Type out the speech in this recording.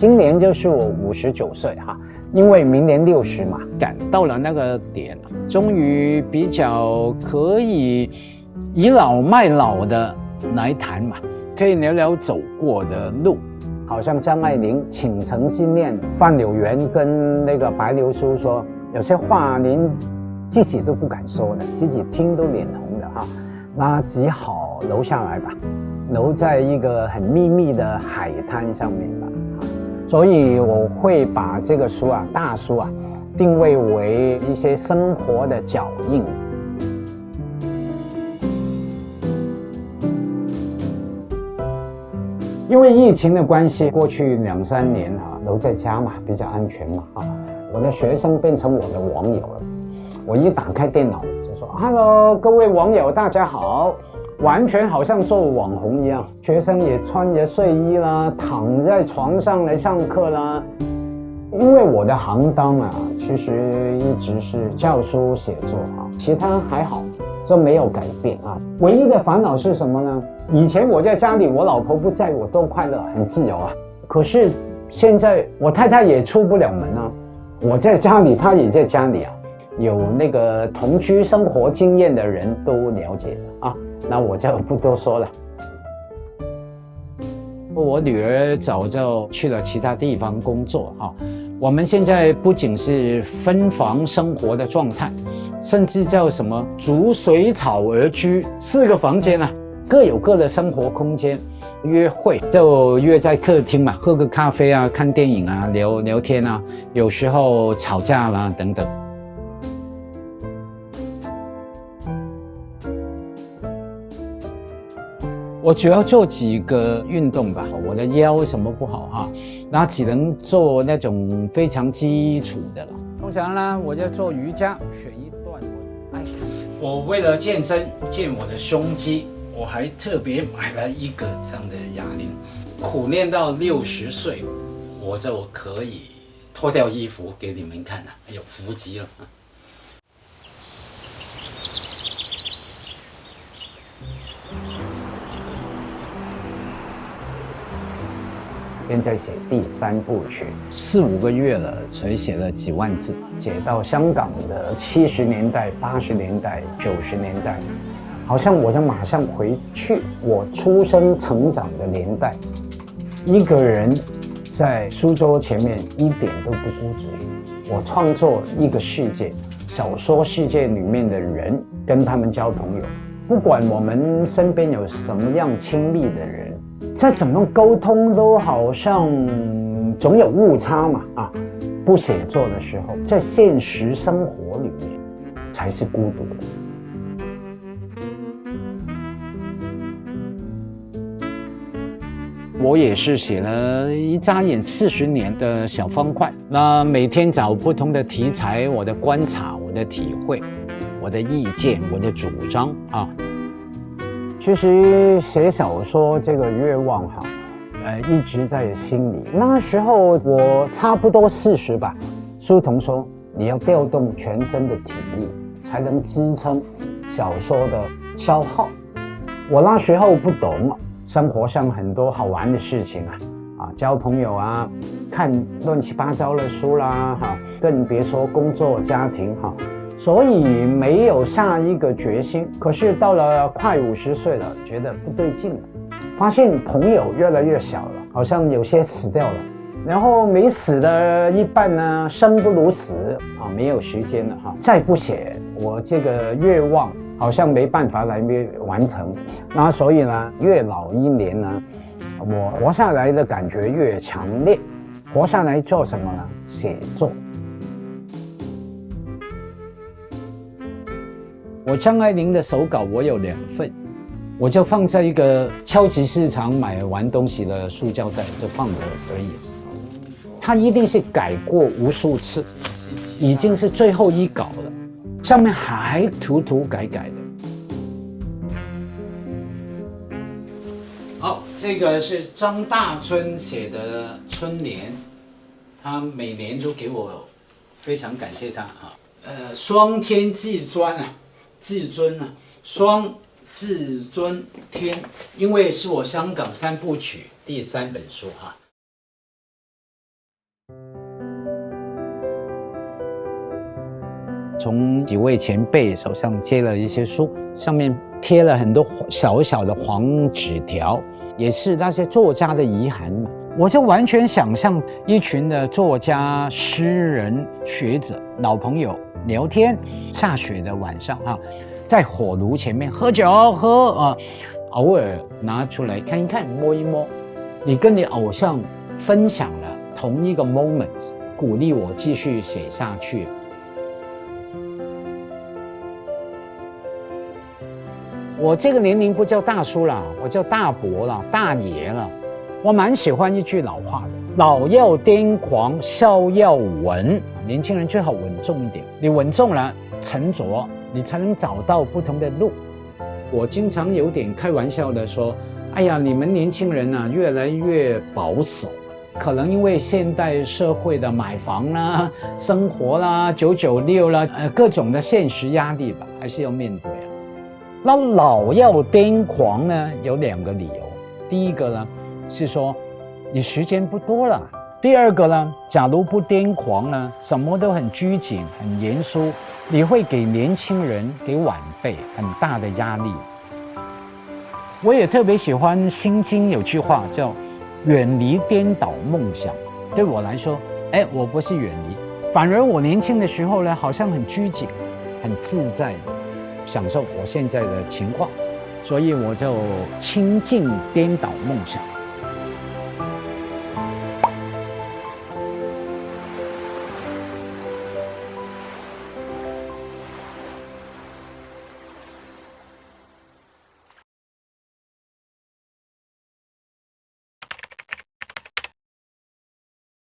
今年就是我59岁哈，因为明年60嘛，赶到了那个点，终于比较可以倚老卖老的来谈嘛，可以聊聊走过的路。好像张爱玲倾城纪念，范柳原跟那个白流苏说，有些话您自己都不敢说的，自己听都脸红的哈，那只好留下来吧，留在一个很秘密的海滩上面吧。所以我会把这个书啊，大书啊，定位为一些生活的脚印。因为疫情的关系，过去2、3年啊，留在家嘛，比较安全嘛啊。我的学生变成我的网友了，我一打开电脑就说 ：“Hello， 各位网友，大家好。”完全好像做网红一样，学生也穿着睡衣啦，躺在床上来上课啦。因为我的行当啊，其实一直是教书写作啊，其他还好，这没有改变啊。唯一的烦恼是什么呢？以前我在家里，我老婆不在，我多快乐，很自由啊。可是现在我太太也出不了门啊，我在家里，她也在家里啊。有那个同居生活经验的人都了解了啊。那我就不多说了。我女儿早就去了其他地方工作哈。我们现在不仅是分房生活的状态，甚至叫什么逐水草而居，4个房间啊，各有各的生活空间。约会就约在客厅嘛，喝个咖啡啊，看电影啊，聊聊天啊，有时候吵架啦等等。我主要做几个运动吧，我的腰什么不好哈，那只能做那种非常基础的了。通常呢，我就做瑜伽，选一段我爱看。我为了健身，健我的胸肌，我还特别买了一个这样的哑铃，苦练到60岁，我就可以脱掉衣服给你们看了，有腹肌了。现在写第3部曲，4、5个月了，才写了几万字，写到香港的70年代、80年代、90年代，好像我就马上回去我出生成长的年代。一个人在书桌前面一点都不孤独，我创作一个世界，小说世界里面的人，跟他们交朋友，不管我们身边有什么样亲密的人，再怎么沟通都好像总有误差嘛啊！不写作的时候，在现实生活里面才是孤独的。我也是写了一眨眼40年的小方块，那每天找不同的题材，我的观察，我的体会，我的意见，我的主张啊。其实写小说这个愿望哈，一直在心里。那时候我差不多40吧。书童说，你要调动全身的体力，才能支撑小说的消耗。我那时候不懂，生活上很多好玩的事情啊，交朋友啊，看乱七八糟的书啦，哈，更别说工作、家庭哈。所以没有下一个决心，可是到了快50岁了，觉得不对劲了，发现朋友越来越小了，好像有些死掉了，然后没死的一半呢，生不如死啊，没有时间了哈，再不写，我这个愿望好像没办法来完成，那所以呢，越老一年呢，我活下来的感觉越强烈，活下来做什么呢？写作。我张爱玲的手稿我有2份，我就放在一个超级市场买完东西的塑胶袋就放着而已。它一定是改过无数次，已经是最后一稿了，上面还涂改的。好，这个是张大春写的春联，他每年都给我，非常感谢他啊。双天至尊啊。至尊啊，双至尊天，因为是我香港3部曲第3本书哈。从几位前辈手上接了一些书，上面贴了很多小小的黄纸条，也是那些作家的遗憾。我就完全想象一群的作家、诗人、学者、老朋友聊天，下雪的晚上在火炉前面喝酒偶尔拿出来看一看，摸一摸，你跟你偶像分享了同一个 moment， 鼓励我继续写下去。我这个年龄不叫大叔了，我叫大伯了，大爷了。我蛮喜欢一句老话的：老要癫狂，少要稳。年轻人最好稳重一点，你稳重了，沉着，你才能找到不同的路。我经常有点开玩笑的说：哎呀，你们年轻人啊，越来越保守。可能因为现代社会的买房啦、生活啦、996啦，各种的现实压力吧，还是要面对啊。那老要癫狂呢，有2个理由。第一个呢，是说你时间不多了；第二个呢，假如不癫狂呢，什么都很拘谨、很严肃，你会给年轻人、给晚辈很大的压力。我也特别喜欢《心经》有句话叫“远离颠倒梦想”。对我来说，我不是远离，反而我年轻的时候呢，好像很拘谨、很自在的享受我现在的情况，所以我就亲近颠倒梦想。